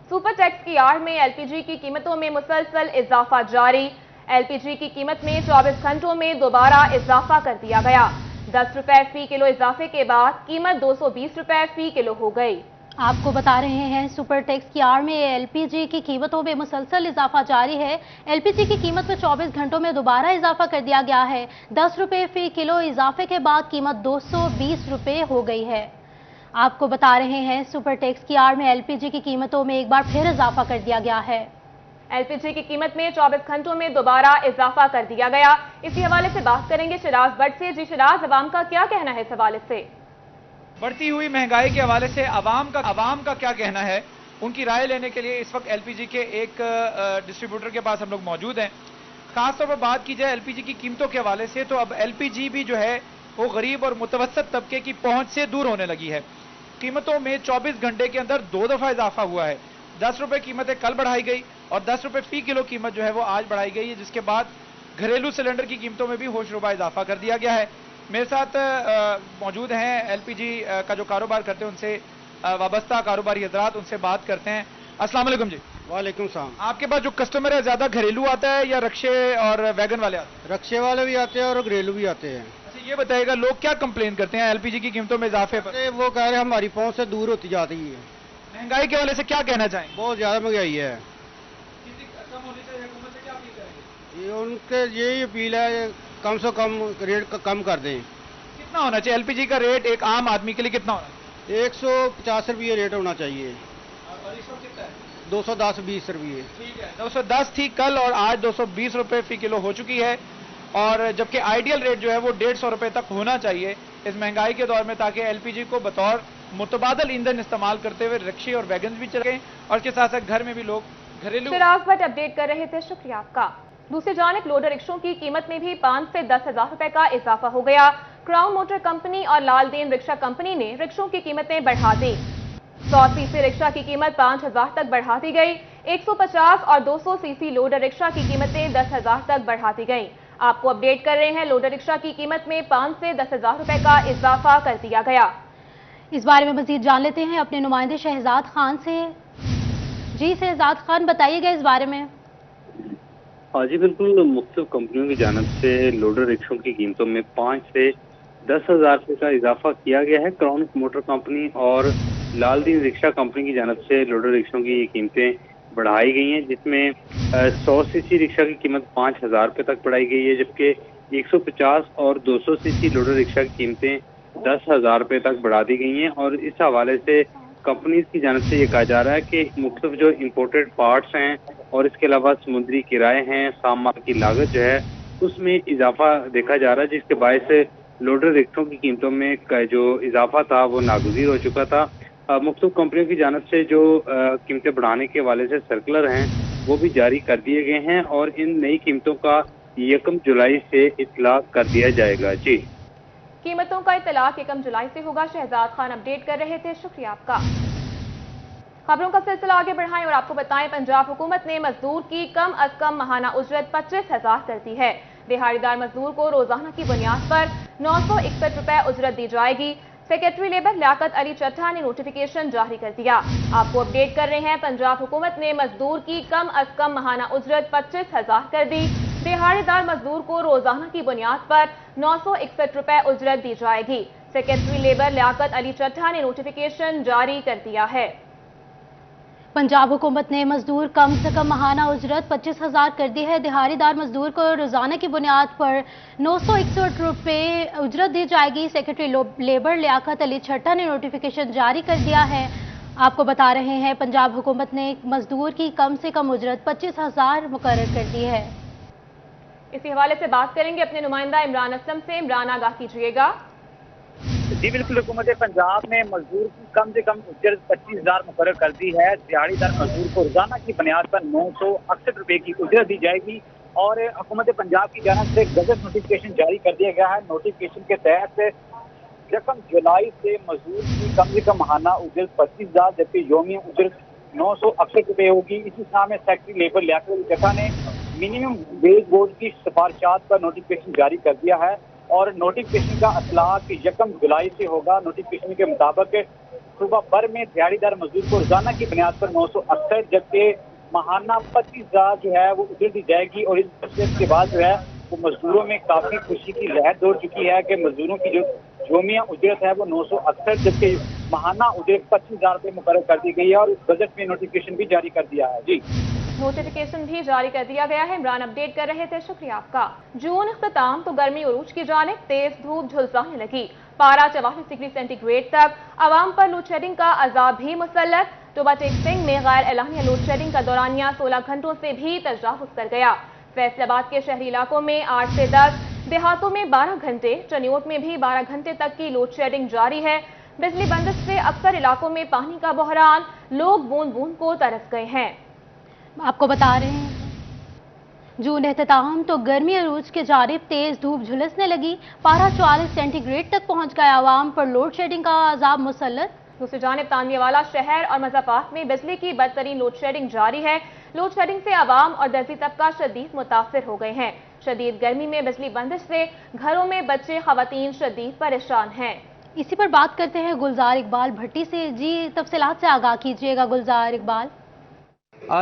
Super tax की आड़ में एलपीजी की कीमतों में मुसलसल इजाफा जारी। एलपीजी की कीमत में 24 घंटों में दोबारा इजाफा कर दिया गया। 10 रुपए फी किलो इजाफे के बाद कीमत 220 रुपए फी किलो हो गई। आपको बता रहे हैं सुपर टैक्स की आड़ में एलपीजी की कीमतों में मुसलसल इजाफा जारी है। एलपीजी की कीमत में 24 घंटों में दोबारा इजाफा कर दिया गया है। 10 रुपए फी किलो इजाफे के बाद कीमत 220 रुपए हो गई है। आपको बता रहे हैं सुपर टैक्स की आड़ में एलपीजी की कीमतों में एक बार फिर इजाफा कर दिया गया है। एलपीजी की कीमत में 24 घंटों में दोबारा इजाफा कर दिया गया। इसी हवाले से बात करेंगे शिराज भट्ट से। जी शिराज, अवाम का क्या कहना है इस हवाले से? बढ़ती हुई महंगाई के हवाले से अवाम का क्या कहना है, उनकी राय लेने के लिए इस वक्त एलपीजी के एक डिस्ट्रीब्यूटर के पास हम लोग मौजूद हैं। खासतौर पर बात की जाए एलपीजी की कीमतों के हवाले से, तो अब एलपीजी भी जो है वो गरीब और मुतवसत तबके की पहुंच से दूर होने लगी है। कीमतों में 24 घंटे के अंदर 2 दफा इजाफा हुआ है। 10 रुपए कीमतें कल बढ़ाई गई और 10 रुपए फी किलो कीमत जो है वो आज बढ़ाई गई है, जिसके बाद घरेलू सिलेंडर की कीमतों में भी होशरुबा इजाफा कर दिया गया है। मेरे साथ मौजूद हैं एलपीजी का जो कारोबार करते हैं उनसे वाबस्ता कारोबारी हजरात, उनसे बात करते हैं। अस्सलाम वालेकुम जी। वालेकुम सलाम। आपके पास जो कस्टमर है ज्यादा घरेलू आता है या रक्शे और वैगन वाले आते हैं? रक्शे वाले भी आते हैं और घरेलू भी आते हैं। अच्छा, ये बताइएगा लोग क्या कंप्लेन करते हैं एलपीजी की कीमतों में इजाफे पर? वो कह रहे हैं हमारी पहुंच से दूर होती जाती है। महंगाई के हवाले से क्या कहना चाहेंगे? बहुत ज्यादा महंगाई है। कम होनी चाहिए, हुकूमत से क्या अपील करेंगे? ये उनके यही अपील है, कम से कम रेट कम कर दें। कितना होना चाहिए एलपीजी का रेट एक आम आदमी के लिए कितना होना चाहिए? 150 रुपये रेट होना चाहिए। और इस वक्त कितना है? 210-20 रुपये। ठीक है, 210 थी कल और आज 220 रुपए फी किलो हो चुकी है। और जबकि आइडियल रेट जो है वो 150 रुपए तक होना चाहिए इस महंगाई के दौर में, ताकि एलपीजी को बतौर मुतबादल ईंधन इस्तेमाल करते हुए रिक्शे और वैगन भी चलें और इसके साथ साथ घर में भी लोग घरेलू। शिराज भट्ट अपडेट कर रहे थे, शुक्रिया आपका। दूसरी जानिब लोडर रिक्शों की कीमत में भी 5 से 10 हजार रुपए का इजाफा हो गया। क्राउन मोटर कंपनी और लालदेन रिक्शा कंपनी ने रिक्शों की कीमतें बढ़ा दी। 100 सीसी रिक्शा की कीमत 5,000 तक बढ़ा दी गई। 150 और 200 सीसी लोडर रिक्शा की कीमतें 10,000 तक बढ़ा दी गई। आपको अपडेट कर रहे हैं, लोडर रिक्शा की कीमत में 5 से 10,000 रुपए का इजाफा कर दिया गया। इस बारे में मजीद जान लेते हैं अपने नुमाइंदे शहजाद खान से। जी शहजाद खान, बताइएगा इस बारे में। हाँ जी, बिल्कुल। मुख्तलिफ कंपनियों की जानब से लोडर रिक्शों की कीमतों में 5 से 10,000 रुपये का इजाफा किया गया है। क्राउन मोटर कंपनी और लालदीन रिक्शा कंपनी की जानब से लोडर रिक्शों की ये कीमतें बढ़ाई गई हैं, जिसमें 100 सीसी रिक्शा की कीमत 5,000 रुपये तक बढ़ाई गई है, जबकि 150 और 200 सीसी लोडर रिक्शा की कीमतें 10,000 रुपये तक बढ़ा दी गई हैं। और इस हवाले से कंपनीज की जानब से ये कहा जा रहा है कि मुख्तलिफ जो इम्पोर्टेड पार्ट्स हैं और इसके अलावा समुद्री किराए हैं, सामान की लागत जो है उसमें इजाफा देखा जा रहा है, जिसके बायस लोडर रिक्शों की कीमतों में जो इजाफा था वो नागुज़ीर हो चुका था। मुख्तलिफ कंपनियों की जानब से जो कीमतें बढ़ाने के हवाले से सर्कुलर हैं वो भी जारी कर दिए गए हैं और इन नई कीमतों का 1 जुलाई से इतला कर दिया जाएगा। जी, कीमतों का इतलाक 1 जुलाई से होगा। शहजाद खान अपडेट कर रहे थे, शुक्रिया आपका। खबरों का सिलसिला आगे बढ़ाएं और आपको बताएं, पंजाब हुकूमत ने मजदूर की कम अज कम माहाना उजरत 25,000 कर दी है। दिहाड़ीदार मजदूर को रोजाना की बुनियाद पर 961 रुपए उजरत दी जाएगी। सेक्रेटरी लेबर लियाकत अली चट्टा ने नोटिफिकेशन जारी कर दिया। आपको अपडेट कर रहे हैं, पंजाब हुकूमत ने मजदूर की कम अज कम माहाना उजरत 25,000 कर दी। दिहाड़ीदार मजदूर को रोजाना की बुनियाद पर 961 रुपए उजरत दी जाएगी। सेक्रेटरी लेबर लियाकत अली चट्टा ने नोटिफिकेशन जारी कर दिया है। पंजाब हुकूमत ने मजदूर कम से कम माहाना उजरत 25,000 कर दी है। दिहाड़ीदार मजदूर को रोजाना की बुनियाद पर 961 रुपये उजरत दी जाएगी। सेक्रेटरी लेबर लियाकत अली चट्टा ने नोटिफिकेशन जारी कर दिया है। आपको बता रहे हैं, पंजाब हुकूमत ने मजदूर की कम से कम उजरत 25,000 मुकर्रर कर दी है। इसी हवाले से बात करेंगे अपने नुमाइंदा इमरान असलम से। इमरान, आगाह कीजिएगा। जी बिल्कुल, हुकूमत पंजाब ने मजदूर की कम से कम उजरत 25,000 मुकर्रर कर दी है। दिहाड़ीदार मजदूर को रोजाना की बुनियाद पर 968 रुपये की उजरत दी जाएगी और हुकूमत पंजाब की जानब से गजट नोटिफिकेशन जारी कर दिया गया है। नोटिफिकेशन के तहत 1 जुलाई से मजदूर की कम से कम माहाना उजरत 25,000 जबकि योमी उजरत 968 रुपये होगी। इसी साल में सेक्रेटरी लेबर लियाकत अली चट्टा ने मिनिमम वेज बोर्ड की सिफारिशात पर नोटिफिकेशन जारी कर दिया है और नोटिफिकेशन का इतलाक 1 जुलाई से होगा। नोटिफिकेशन के मुताबिक सूबा भर में दिहाड़ीदार मजदूर को रोजाना की बुनियाद पर 968 जबकि माहाना 25,000 जो है वो उजरत दी जाएगी। और इस फैसले के बाद जो है वो मजदूरों में काफी खुशी की लहर दौड़ चुकी है कि मजदूरों की जो योमिया उजरत है वो 968 जबकि माहाना उजरत 25,000 रुपये मुकर्रर कर दी गई है। और बजट में नोटिफिकेशन भी जारी कर दिया है। जी, नोटिफिकेशन भी जारी कर दिया गया है। इमरान अपडेट कर रहे थे, शुक्रिया आपका। जून इख्तिताम तो गर्मी उरूज की जानिब, तेज धूप झुलसाने लगी। पारा 44 डिग्री सेंटीग्रेड तक। आवाम पर लोड शेडिंग का अजाब भी मुसल्लत। टोबा टेक सिंह में गैर एलानिया लोड शेडिंग का दौरानिया 16 घंटों से भी तजावुज कर गया। फैसलाबाद के शहरी इलाकों में 8 से 10, देहातों में 12 घंटे, चनियोट में भी 12 घंटे तक की लोड शेडिंग जारी है। बिजली बंदिश से अक्सर इलाकों में पानी का बहरान, लोग बूंद बूंद को तरस गए हैं। आपको बता रहे हैं जून एहतताम तो गर्मी अरूज के जानिब, तेज धूप झुलसने लगी। पारा 44 सेंटीग्रेड तक पहुंच गया। आवाम पर लोड शेडिंग का अजाब मुसल्लत। दूसरी जानिब तानियावाला शहर और मज़ाफात में बिजली की बदतरीन लोड शेडिंग जारी है। लोड शेडिंग से आवाम और दर्जी तबका शदीद मुतासिर हो गए हैं। शदीद गर्मी में बिजली बंदिश से घरों में बच्चे खवातीन शदीद परेशान हैं। इसी पर बात करते हैं गुलजार इकबाल भट्टी से। जी, तफसीलात से आगाह कीजिएगा गुलजार इकबाल।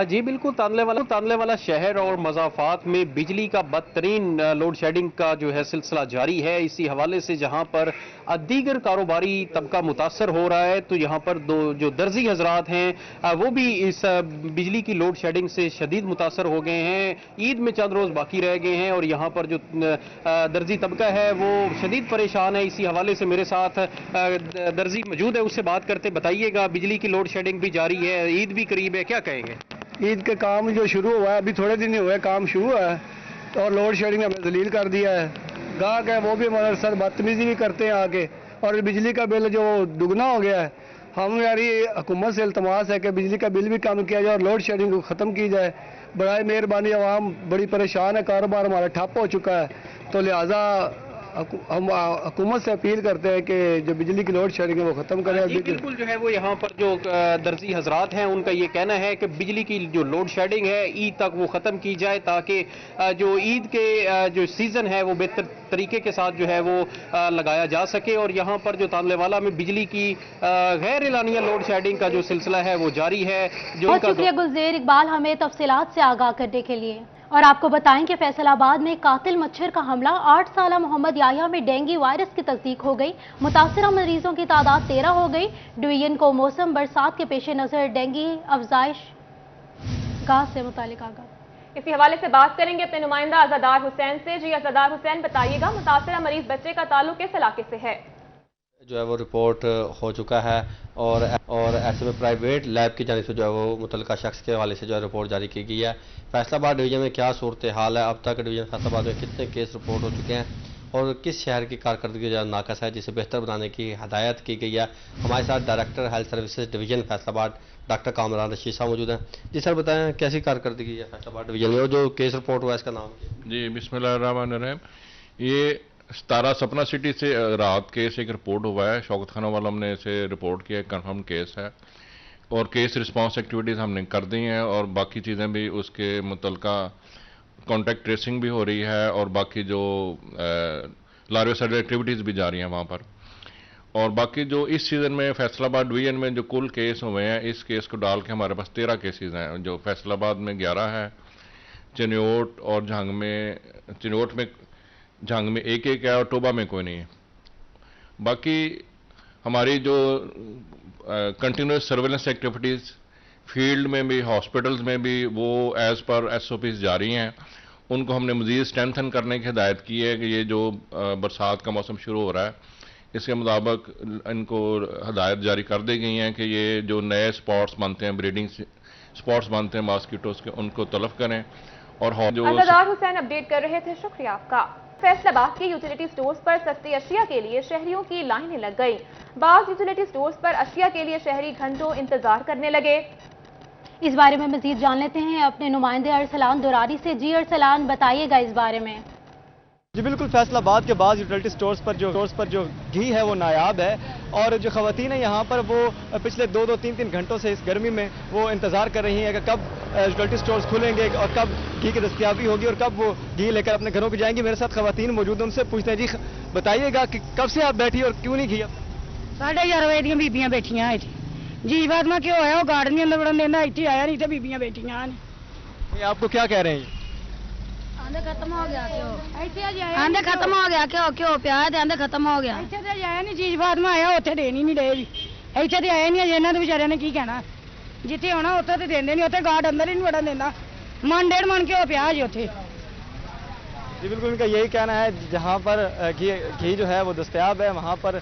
जी बिल्कुल, तानले वाला शहर और मज़ाफात में बिजली का बदतरीन लोड शेडिंग का जो है सिलसिला जारी है। इसी हवाले से जहां पर दीगर कारोबारी तबका मुतासर हो रहा है, तो यहाँ पर जो दर्जी हजरात हैं वो भी इस बिजली की लोड शेडिंग से शदीद मुतासर हो गए हैं। ईद में चंद रोज़ बाकी रह गए हैं और यहाँ पर जो दर्जी तबका है वो शदीद परेशान है। इसी हवाले से मेरे साथ दर्जी मौजूद है, उससे बात करते। बताइएगा, बिजली की लोड शेडिंग भी जारी है, ईद भी करीब है, क्या कहेंगे? ईद के काम जो शुरू हुआ है, अभी थोड़े दिन ही हुए काम शुरू हुआ है, तो और लोड शेडिंग ने हमें जलील कर दिया है। गाहक है वो भी हमारे सर बदतमीजी भी करते हैं आके, और बिजली का बिल जो दुगना हो गया है। हम यार ये हुकूमत से इल्तमास है कि बिजली का बिल भी कम किया जाए और लोड शेडिंग को ख़त्म की जाए। बराए मेहरबानी, आवाम बड़ी परेशान है, कारोबार हमारा ठप हो चुका है, तो लिहाजा हम हुकूमत से अपील करते हैं कि जो बिजली की लोड शेडिंग है वो ख़त्म करें। बिल्कुल जो है वो यहाँ पर जो दर्जी हजरात हैं उनका ये कहना है कि बिजली की जो लोड शेडिंग है ईद तक वो ख़त्म की जाए, ताकि जो ईद के जो सीज़न है वो बेहतर तरीके के साथ जो है वो लगाया जा सके। और यहाँ पर जो तानलेवाला में बिजली की गैर एलानिया लोड शेडिंग का जो सिलसिला है वो जारी है। बहुत शुक्रिया गुलजेर इकबाल हमें तफसीलात से आगाह करने के लिए। और आपको बताएं कि फैसलाबाद में कातिल मच्छर का हमला, 8 साल मोहम्मद याहिया में डेंगू वायरस की तस्दीक हो गई। मुतासरा मरीजों की तादाद 13 हो गई। डिवीजन को मौसम बरसात के पेश नजर डेंगू अफजाइश गाह से मुतालिक आगाह। इसी हवाले से बात करेंगे अपने नुमाइंदा अज़ादार हुसैन से। जी अज़ादार हुसैन, बताइएगा, मुतासरा मरीज बच्चे का ताल्लुक किस इलाके से है? जो है वो रिपोर्ट हो चुका है और ऐसे में प्राइवेट लैब की जानिब से जो है वो मुतल्लिका शख्स के हवाले से जो है रिपोर्ट जारी की गई है। फैसलाबाद डिवीजन में क्या सूरत हाल है, अब तक डिवीजन फैसलाबाद में कितने केस रिपोर्ट हो चुके हैं और किस शहर की कारकर्दगी जो नाकस है जिसे बेहतर बनाने की हदायत की गई है। हमारे साथ director health services division Faisalabad doctor Kamran Rashid साहब मौजूद हैं। जी सर, बताएं कैसी कारकर्दगी है फैसलाबाद डिवीजन में और जो केस रिपोर्ट हुआ है इसका नाम? जी बिस्मिल्लाहिर्रहमानिर्रहीम। ये 17 सपना सिटी से रात केस एक रिपोर्ट हुआ है, शौकत खाना वाला हमने इसे रिपोर्ट किया, कंफर्म केस है और केस रिस्पांस एक्टिविटीज़ हमने कर दी हैं और बाकी चीज़ें भी उसके मुतल्लिका कॉन्टैक्ट ट्रेसिंग भी हो रही है और बाकी जो लार्वेसाइड एक्टिविटीज़ भी जारी हैं वहाँ पर। और बाकी जो इस सीज़न में फैसलाबाद डिवीजन में जो कुल केस हुए हैं, इस केस को डाल के हमारे पास 13 केसेस हैं। जो फैसलाबाद में 11 है, चनियोट और झांग में, चनियोट में झांग में एक है और टोबा में कोई नहीं है। बाकी हमारी जो कंटिन्यूस सर्वेलेंस एक्टिविटीज़ फील्ड में भी हॉस्पिटल्स में भी वो एज़ पर SOPs जारी हैं। उनको हमने मज़ीद स्ट्रेंथन करने की हिदायत की है कि ये जो बरसात का मौसम शुरू हो रहा है इसके मुताबिक इनको हिदायत जारी कर दी गई हैं कि ये जो नए स्पॉट्स बनते हैं, ब्रीडिंग स्पॉट्स बनते हैं मॉस्किटोज़ के, उनको तलब करें। और जो अज़ादार हुसैन अपडेट कर रहे थे, शुक्रिया आपका। फैसलाबाद के यूटिलिटी स्टोर्स पर सस्ती अशिया के लिए शहरियों की लाइनें लग गई। बाज़ यूटिलिटी स्टोर्स पर अशिया के लिए शहरी घंटों इंतजार करने लगे। इस बारे में मजीद जान लेते हैं अपने नुमाइंदे अरसलान दुरारी से। जी अरसलान, बताइएगा इस बारे में। जी बिल्कुल, फैसलाबाद के बाद यूटिलिटी स्टोर्स पर जो घी है वो नायाब है और जो खवातीन है यहाँ पर वो पिछले 2-3 घंटों से इस गर्मी में वो इंतज़ार कर रही हैं कि कब यूटिलिटी स्टोर्स खुलेंगे और कब घी की दस्तयाबी होगी और कब वो घी लेकर अपने घरों को जाएंगी। मेरे साथ खवातीन मौजूद हैं, उनसे पूछते हैं। जी बताइएगा कि कब से आप बैठी और क्यों नहीं घी? 11:30 ਵਜੇ ਦੀਆਂ ਬੀਬੀਆਂ ਬੈਠੀਆਂ ਇੱਥੇ ਜੀ ਫਾਤਮਾ ਕਿਉਂ ਆਇਆ ਉਹ ਗਾਰਡਨ ਦੇ ਅੰਦਰ ਵੜਨ ਦੇਣਾ ਇੱਥੇ ਆਇਆ ਨਹੀਂ ਤੇ ਬੀਬੀਆਂ ਬੈਠੀਆਂ ਨੇ ये आपको क्या कह रहे हैं? ਆਂਦੇ ਖਤਮ ਹੋ ਗਿਆ ਕਿਉਂ ਇੱਥੇ ਅਜੇ ਆਇਆ ਆਂਦੇ ਖਤਮ ਹੋ ਗਿਆ ਕਿਉਂ ਪਿਆ ਤੇ ਆਂਦੇ ਖਤਮ ਹੋ ਗਿਆ ਇੱਥੇ ਤੇ ਆਇਆ ਨਹੀਂ ਜੀ ਫਾਤਮਾ ਆਇਆ ਉੱਥੇ ਦੇਣੀ ਨਹੀਂ ਦੇ ਜੀ ਇੱਥੇ ਤੇ ਆਇਆ ਨਹੀਂ ਅਜੇ ਇਹਨਾਂ ਦੇ ਵਿਚਾਰਿਆਂ ਨੇ ਕੀ ਕਹਿਣਾ ਜਿੱਥੇ ਆਉਣਾ ਉੱਥੇ ਤੇ ਦਿੰਦੇ ਨਹੀਂ ਉੱਥੇ ਗਾਰਡ ਅੰਦਰ ਹੀ ਨਹੀਂ ਵੜਨ ਦਿੰਦਾ ਮਨ ਡੇਢ ਮਨ ਕਿਉਂ ਪਿਆ ਜੀ ਉੱਥੇ जी बिल्कुल इनका यही कहना है जहाँ पर घी जो है वो दस्तयाब है वहाँ पर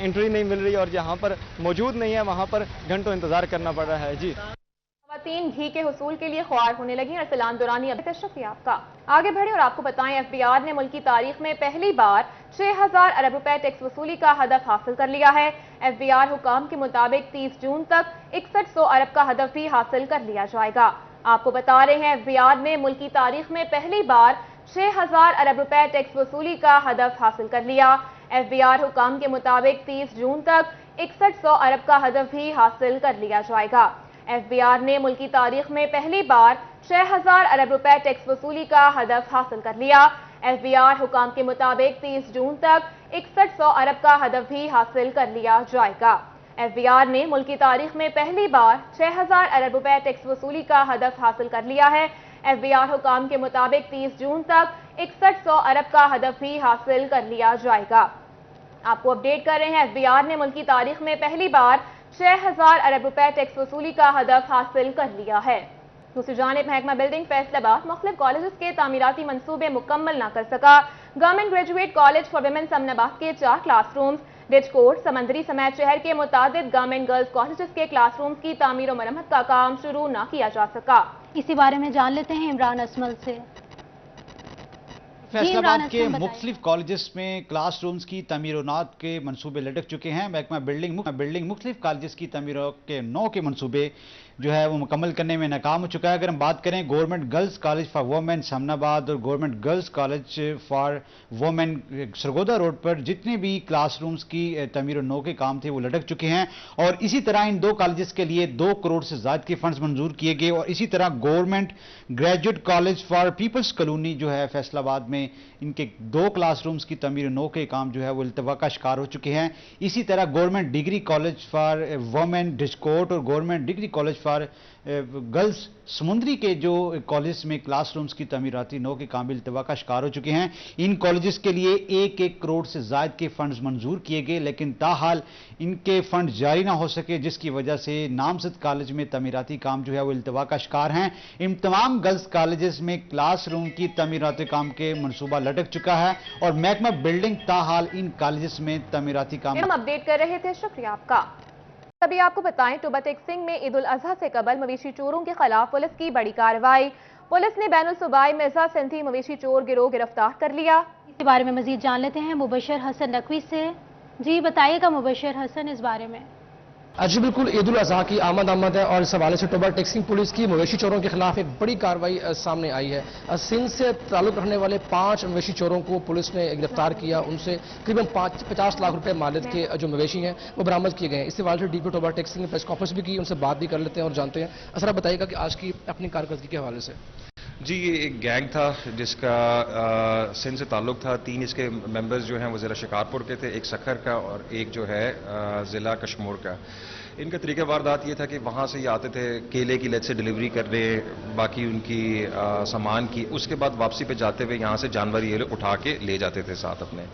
एंट्री नहीं मिल रही और जहाँ पर मौजूद नहीं है वहाँ पर घंटों इंतजार करना पड़ रहा है। जी खवातीन घी के हुसूल के लिए ख्वार होने लगी। अरसलान दुरानी अभी तक शुक्रिया आपका। आगे बढ़े और आपको बताएं FBI ने मुल्क की तारीख में पहली बार 6000 अरब रुपए टैक्स वसूली का हदफ हासिल कर लिया है। FBI हुकाम के मुताबिक 30 जून तक 6100 अरब का हदफ भी हासिल कर लिया जाएगा। आपको बता रहे हैं FBI ने मुल्क की तारीख में पहली बार 6000 अरब रुपए टैक्स वसूली का हदफ हासिल कर लिया। FBI हुकाम के मुताबिक 30 जून तक 6100 अरब का हदफ भी हासिल कर लिया जाएगा। FBI ने मुल्क की तारीख में पहली बार 6000 अरब रुपए टैक्स वसूली का हदफ हासिल कर लिया। FBI हुकाम के मुताबिक 30 जून तक 6100 अरब का हदफ भी हासिल कर लिया जाएगा। FBI ने मुल्क की तारीख में पहली बार 6000 अरब रुपए टैक्स वसूली का हदफ हासिल कर लिया है। FBI हुकाम के मुताबिक 30 जून तक 6100 अरब का हदफ भी हासिल कर लिया जाएगा। आपको अपडेट कर रहे हैं, FBI ने मुल्क की तारीख में पहली बार 6000 अरब रुपए टैक्स वसूली का हदफ हासिल कर लिया है। दूसरी जानिब महकमा बिल्डिंग फैसलाबाद मुख्तलिफ कॉलेज के तामीराती मंसूबे मुकम्मल न कर सका। Government graduate college for women Samanabad के 4 क्लासरूम्स, रिजकोट, समंदरी समेत शहर के मुतादिद गवर्नमेंट गर्ल्स कॉलेज के क्लासरूम्स की तामीर और मरम्मत का काम शुरू न किया जा सका। इसी बारे में जान लेते हैं इमरान असमल से। फैसलाबाद के मुख्तलिफ कॉलेजेस में क्लासरूम्स की तमीरात के मंसूबे लटक चुके हैं। महकमा बिल्डिंग मुख्तलिफ कॉलेजेस की तमीरों के 9 के मंसूबे जो है वो मुकम्मल करने में नाकाम हो चुका है। अगर हम बात करें government girls college for women Samanabad और government girls college for women Sargodha road पर जितने भी क्लासरूम्स की तमीर नौ के काम थे वो लटक चुके हैं और इसी तरह इन 2 कॉलेजेस के लिए 2 करोड़ से ज़्यादा के फंड्स मंजूर किए गए और इसी तरह government graduate college for people's colony जो है फैसलाबाद में इनके 2 क्लासरूम्स की तमीर नौ के काम जो है वो इल्तवा का शिकार हो चुके हैं। इसी तरह government degree college for women डिस्कोट और government degree college for girls Samundri के जो कॉलेज में क्लासरूम्स की तमीराती नौ के काम इल्तवा का शिकार हो चुके हैं। इन कॉलेजेस के लिए 1-1 करोड़ से ज़ायद के फंड्स मंजूर किए गए लेकिन ताहाल इनके फंड जारी ना हो सके जिसकी वजह से नामजद कॉलेज में तमीराती काम जो है वो इल्तवा का शिकार हैं। इन तमाम गर्ल्स कॉलेजेस में क्लासरूम की तमीराती काम के मनसूबा लटक चुका है और महकमा बिल्डिंग ताहाल इन कॉलेजेस में तमीराती काम हम अपडेट कर रहे थे। शुक्रिया आपका। अभी आपको बताएं, टोबा टेक्सिंग में ईद उल अजहा से कबल मवेशी चोरों के खिलाफ पुलिस की बड़ी कार्रवाई। पुलिस ने बैनुल सूबाई मिर्जा सिंधी मवेशी चोर गिरोह गिरफ्तार कर लिया। इस बारे में मजीद जान लेते हैं मुबशर हसन नकवी से। जी बताइएगा मुबशर हसन इस बारे में। जी बिल्कुल, ईद उल अजहा की आमद है और इस हवाले से टोबा टेक्सिंग पुलिस की मवेशी चोरों के खिलाफ एक बड़ी कार्रवाई सामने आई है। सिंध से ताल्लुक रखने वाले 5 मवेशी चोरों को पुलिस ने गिरफ्तार किया। उनसे करीबन 50 लाख रुपए मालियत के जो मवेशी हैं वो बरामद किए गए हैं। इस हवाले से डीपी टोबा टेक्सिंग ने प्रेस कॉन्फ्रेंस भी की, उनसे बात भी कर लेते हैं और जानते हैं। असरा बताइएगा कि आज की अपनी कारकर्दगी के हवाले से। जी, ये एक गैंग था जिसका सिंध से ताल्लुक था। 3 इसके मेंबर्स जो हैं वो ज़िला शिकारपुर के थे, एक सखर का और एक जो है ज़िला कश्मीर का। इनका तरीका वारदात ये था कि वहाँ से ये आते थे केले की लत से डिलीवरी करने, बाकी उनकी सामान की, उसके बाद वापसी पे जाते हुए यहाँ से जानवर ये लोग उठा के ले जाते थे साथ अपने।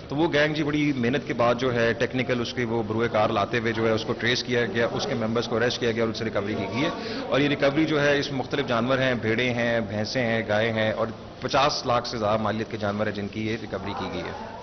तो वो गैंग जी बड़ी मेहनत के बाद जो है टेक्निकल उसके वो बरूए कार लाते हुए जो है उसको ट्रेस किया गया, उसके मेंबर्स को अरेस्ट किया गया और उससे रिकवरी की गई है। और ये रिकवरी जो है इस मुख्तलिफ जानवर हैं, भेड़ें हैं, भैंसें हैं, गायें हैं और 50 लाख से ज़्यादा मालियत के जानवर हैं जिनकी ये रिकवरी की गई है।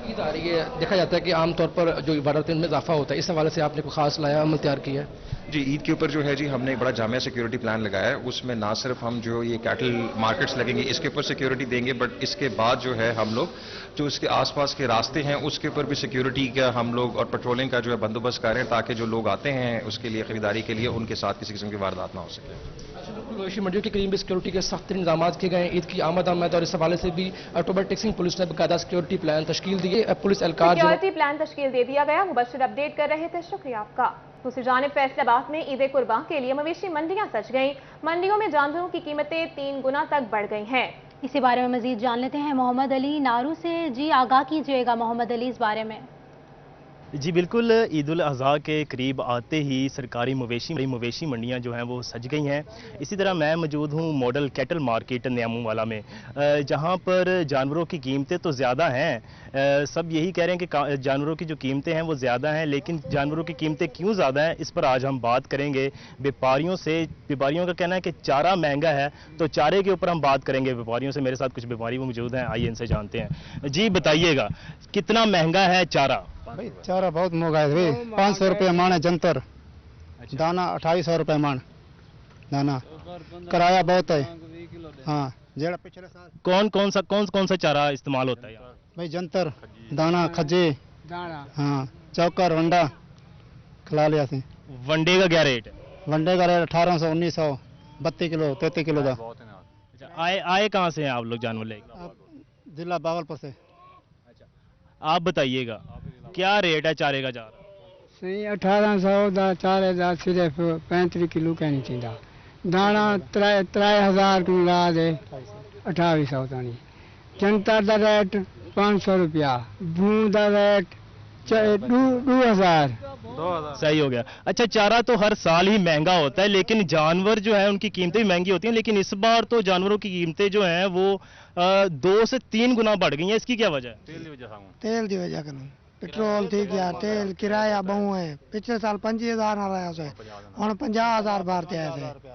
ईद आ रही है, देखा जाता है कि आमतौर पर जो इबादत में इजाफा होता है, इस हवाले से आपने कोई खास नया अमल तैयार किया है? जी, ईद के ऊपर जो है जी हमने एक बड़ा जामिया सिक्योरिटी प्लान लगाया है। उसमें ना सिर्फ हम जो ये कैटल मार्केट्स लगेंगे इसके ऊपर सिक्योरिटी देंगे, बट इसके बाद जो है हम लोग जो इसके आसपास के रास्ते हैं उसके ऊपर भी सिक्योरिटी का हम लोग और पेट्रोलिंग का जो है बंदोबस्त कर रहे हैं ताकि जो लोग आते हैं उसके लिए खरीदारी के लिए उनके साथ किसी किस्म की वारदात ना हो सके। मवेशी मंडियों के करीब भी सिक्योरिटी के सख्त इंतजाम किए गए। ईद की आमद और इस हवाले से भी टोबा टेक्सिंग पुलिस ने बाकायदा सिक्योरिटी प्लान तश्कील दिए। पुलिस एहलकार सिक्योरिटी प्लान तश्कील दे दिया गया। मुबशर अपडेट कर रहे थे, शुक्रिया आपका। दूसरी जानिब फैसलाबाद में ईद कुर्बान के लिए मवेशी मंडियां सज गईं। मंडियों में जानवरों की कीमतें 3 गुना तक बढ़ गई हैं। इसी बारे में मजीद जान लेते हैं मोहम्मद अली नारू से। जी आगाह कीजिएगा मोहम्मद अली इस बारे में। जी बिल्कुल, ईद उल अज़हा के करीब आते ही सरकारी मवेशी मंडियां जो हैं वो सज गई हैं। इसी तरह मैं मौजूद हूं मॉडल कैटल मार्केट न्यामू वाला में, जहां पर जानवरों की कीमतें तो ज़्यादा हैं। सब यही कह रहे हैं कि जानवरों की जो कीमतें हैं वो ज़्यादा हैं, लेकिन जानवरों की कीमतें क्यों ज़्यादा हैं इस पर आज हम बात करेंगे व्यापारियों से। व्यापारियों का कहना है कि चारा महंगा है, तो चारे के ऊपर हम बात करेंगे व्यापारियों से। मेरे साथ कुछ व्यापारी वो मौजूद हैं, आइए इनसे जानते हैं। जी बताइएगा, कितना महंगा है चारा? भाई चारा बहुत महंगा है भाई, 500 रुपये मान है जंतर। दाना 2800 रुपये मान दाना, किराया बहुत है। हाँ, जेड़ा पिछले साल कौन सा चारा इस्तेमाल होता है यहाँ? भाई जंतर, दाना, खजे, हाँ, चौकर, वंडा खिला लिया से। वनडे का क्या रेट है? वनडे का रेट 1800, 1900, 32 किलो 33 किलो का। आए कहाँ से हैं आप लोग जानवर लेकर? जिला बागलपुर से। आप बताइएगा क्या रेट है चारे का? चारा सही 1800 का 4000 सिर्फ 35 किलो कहनी चाहिए। दाना 3000 को ला दे 2800 तानी। जंतर का रेट 500 रुपया, भूं का रेट 2000। सही हो गया। अच्छा, चारा तो हर साल ही महंगा होता है, लेकिन जानवर जो है उनकी कीमतें भी महंगी होती हैं। लेकिन इस बार तो जानवरों की कीमतें जो हैं वो 2 से 3 गुना बढ़ गई हैं। इसकी क्या वजह है? तेल की वजह करूँ, पेट्रोल थी गया, तेल किराया बहु है। पिछले साल 25,000 आ रहा है, हम 50,000 भरते आए थे।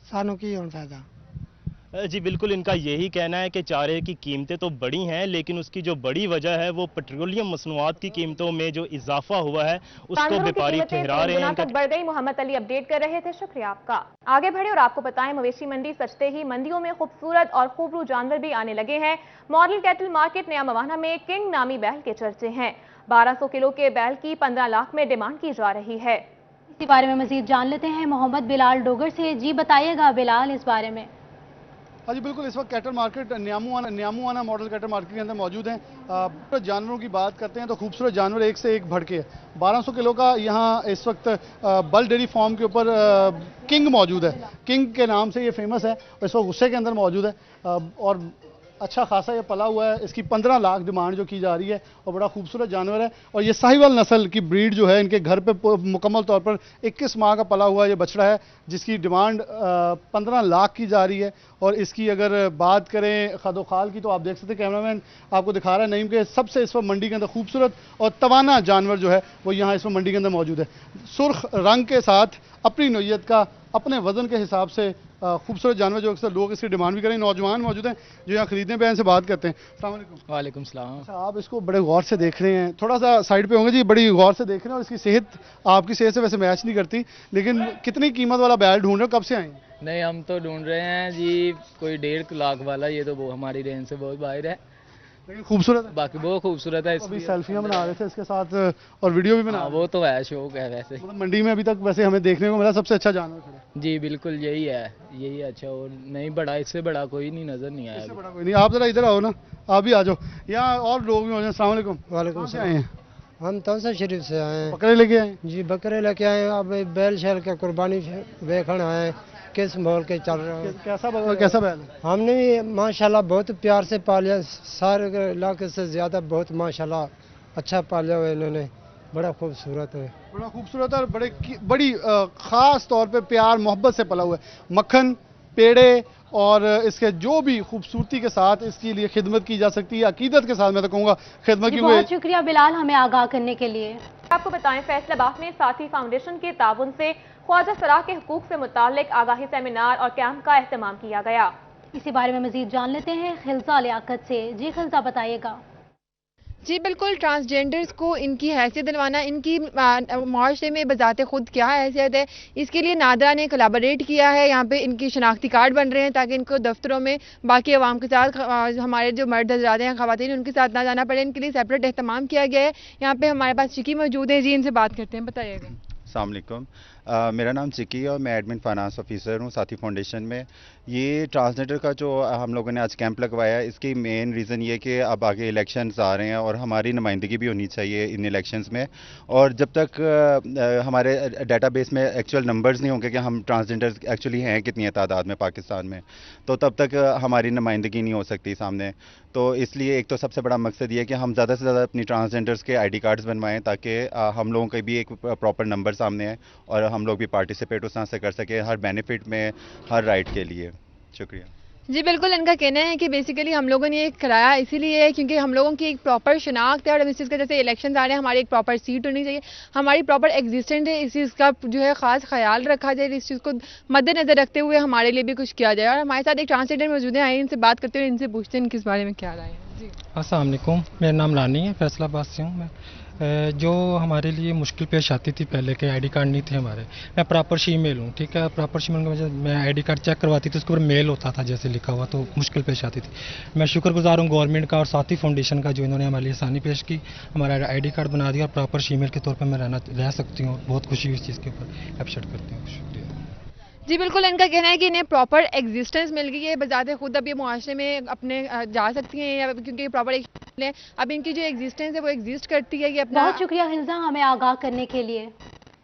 सानू की होना फायदा? जी बिल्कुल, इनका यही कहना है कि चारे की कीमतें तो बढ़ी हैं, लेकिन उसकी जो बड़ी वजह है वो पेट्रोलियम मसनूआत की कीमतों में जो इजाफा हुआ है उसको व्यापारी ठहरा रहे हैं। तक बढ़ गई। मोहम्मद अली अपडेट कर रहे थे, शुक्रिया आपका। आगे बढ़े और आपको बताएं, मवेशी मंडी सजते ही मंडियों में खूबसूरत और खूबरू जानवर भी आने लगे हैं। मॉडल कैटल मार्केट नया मवाना में किंग नामी बैल के चर्चे हैं। 1200 किलो के बैल की 15 लाख में डिमांड की जा रही है। इसी बारे में मजीद जान लेते हैं मोहम्मद बिलाल डोगर से। जी बताइएगा बिलाल इस बारे में। हाँ जी बिल्कुल, इस वक्त कैटल मार्केट न्यामुआना मॉडल कैटल मार्केट के अंदर मौजूद हैं। जानवरों की बात करते हैं तो खूबसूरत जानवर एक से एक भड़के। 1200 किलो का यहाँ इस वक्त बल डेयरी फार्म के ऊपर किंग मौजूद है। किंग के नाम से ये फेमस है, इस वक्त गुस्से के अंदर मौजूद है और अच्छा खासा ये पला हुआ है। इसकी 15 लाख डिमांड जो की जा रही है और बड़ा खूबसूरत जानवर है। और ये साहिवाल नस्ल की ब्रीड जो है, इनके घर पे मुकम्मल तौर पर 21 माह का पला हुआ ये बछड़ा है, जिसकी डिमांड 15 लाख की जा रही है। और इसकी अगर बात करें खदोखाल की तो आप देख सकते हैं, कैमरामैन आपको दिखा रहा है नईम के सबसे इस वक्त मंडी के अंदर खूबसूरत और तवाना जानवर जो है वो यहाँ इस वक्त मंडी के अंदर मौजूद है। सुर्ख रंग के साथ अपनी नोयत का, अपने वजन के हिसाब से खूबसूरत जानवर जो अक्सर लोग इसकी डिमांड भी करें। नौजवान मौजूद हैं जो यहाँ खरीदने पे हैं, से बात करते हैं। अस्सलाम वालेकुम। वालेकुम सलाम। अच्छा, आप इसको बड़े गौर से देख रहे हैं, थोड़ा सा साइड पे होंगे जी, बड़ी गौर से देख रहे हैं और इसकी सेहत आपकी सेहत से वैसे मैच नहीं करती, लेकिन कितनी कीमत वाला बैल ढूंढ रहे हो, कब से आए? नहीं, हम तो ढूंढ रहे हैं जी कोई 1.5 लाख वाला। ये तो वो हमारी रेंज से बहुत बाहर है, लेकिन खूबसूरत है। बाकी बहुत खूबसूरत है। अभी सेल्फियां बना रहे थे इसके साथ और वीडियो भी बना। वो तो है, शौक है वैसे। मतलब मंडी में अभी तक वैसे हमें देखने को मिला सबसे अच्छा जानवर खड़ा। जी बिल्कुल यही है, यही अच्छा। और नहीं बड़ा, इससे बड़ा कोई नहीं नजर नहीं आया। इससे बड़ा कोई नहीं। आप जरा इधर आओ ना, आप भी आ जाओ, यहाँ और लोग भी मौजूद हैं। अस्सलाम वालेकुम। वालेकुम सलाम। आए हैं हम तौसा शरीफ से आए हैं। बकरे लेके आए? जी बकरे लेके आए हैं। अब बैल शैल के कुर्बानी देखने आए, किस मोल के चल रहे हैं। कैसा बैल है? हमने भी माशाल्लाह बहुत प्यार से पालिया, सारे इलाके से ज्यादा बहुत माशाल्लाह अच्छा पालिया हुआ इन्होंने। बड़ा खूबसूरत है, बड़ा खूबसूरत और बड़ी खास तौर पे प्यार मोहब्बत से पला हुआ है। मक्खन, पेड़े और इसके जो भी खूबसूरती के साथ इसके लिए खिदमत की जा सकती है, अकीदत के साथ मैं तो कहूँगा खिदमत की। बहुत शुक्रिया बिलाल हमें आगाह करने के लिए। आपको बताएं, फैसलाबाद में साथी फाउंडेशन के ताउन से ख्वाजा सराह के हुकूक से मुताल्लिक आगाही सेमिनार और कैंप का एहतमाम किया गया। इसी बारे में मजीद जान लेते हैं खिलजा लियाकत से। जी खिलजा बताइएगा। जी बिल्कुल, ट्रांसजेंडर्स को इनकी हैसियत दिलवाना, इनकी माशरे में बजाते खुद क्या हैसियत है, इसके लिए नादरा ने कोलैबोरेट किया है। यहाँ पे इनकी शनाख्ती कार्ड बन रहे हैं ताकि इनको दफ्तरों में बाकी अवाम के साथ, हमारे जो मर्द हजरात हैं, ख़वातीन, उनके साथ ना जाना पड़े। इनके लिए सेपरेट एहतमाम किया गया है। यहाँ पे हमारे पास चिकी मौजूद है जी, इनसे बात करते हैं। बताइएगा। अस्सलाम वालेकुम। मेरा नाम चिक्की है और मैं एडमिन फाइनेंस ऑफिसर हूँ साथी फाउंडेशन में। ये ट्रांसजेंडर का जो हम लोगों ने आज कैंप लगवाया है, इसकी मेन रीज़न ये कि अब आगे इलेक्शंस आ रहे हैं और हमारी नुमाइंदगी भी होनी चाहिए इन इलेक्शंस में। और जब तक हमारे डेटाबेस में एक्चुअल नंबर्स नहीं होंगे कि हम ट्रांसजेंडर एक्चुअली हैं कितनी तादाद में पाकिस्तान में, तो तब तक हमारी नुमाइंदगी नहीं हो सकती सामने। तो इसलिए एक तो सबसे बड़ा मकसद ये है कि हम ज़्यादा से ज़्यादा अपनी ट्रांसजेंडर्स के ID कार्ड्स बनवाएं ताकि हम लोगों के भी एक प्रॉपर नंबर सामने आए और हम लोग भी पार्टिसिपेट उस तरह से कर सकें हर बेनिफिट में, हर राइट के लिए। शुक्रिया। जी बिल्कुल, इनका कहना है कि बेसिकली हम लोगों ने ये कराया इसीलिए है क्योंकि हम लोगों की एक प्रॉपर शनाख्त है और इस चीज़ का जैसे इलेक्शन आ रहे हैं हमारी एक प्रॉपर सीट होनी चाहिए, हमारी प्रॉपर एग्जिस्टेंट है, इस चीज़ का जो है ख़ास ख्याल रखा जाए, इस चीज़ को मद्देनजर रखते हुए हमारे लिए भी कुछ किया जाए। और हमारे साथ एक ट्रांसजेंडर मौजूद है, आइए इनसे बात करते हुए इनसे पूछते हैं इनके इस बारे में क्या राय है। जी अस्सलाम वालेकुम, मेरा नाम रानी है, फैसलाबाद से हूँ मैं। जो हमारे लिए मुश्किल पेश आती थी पहले के ID कार्ड नहीं थे हमारे, मैं प्रॉपर शीमेल हूँ, ठीक है, प्रॉपर शीमेल की वजह मैं ID कार्ड चेक करवाती थी उसके ऊपर मेल होता था जैसे लिखा हुआ, तो मुश्किल पेश आती थी। मैं शुक्रगुजार हूँ गवर्नमेंट का और साथी फाउंडेशन का जो इन्होंने हमारे लिए आसानी पेश की, हमारा ID कार्ड बना दिया और प्रॉपर शीमेल के तौर पर मैं रह सकती हूँ। बहुत खुशी इस चीज़ के ऊपर एप्रिशिएट करती हूँ। शुक्रिया। जी बिल्कुल, इनका कहना है कि इन्हें प्रॉपर एग्जिस्टेंस मिल गई है, बजाते खुद अब ये मुआशरे में अपने जा सकती हैं क्योंकि प्रॉपर एक अब इनकी जो एग्जिस्टेंस है वो एग्जिस्ट करती है। ये अपना बहुत शुक्रिया हिंजा हमें आगाह करने के लिए।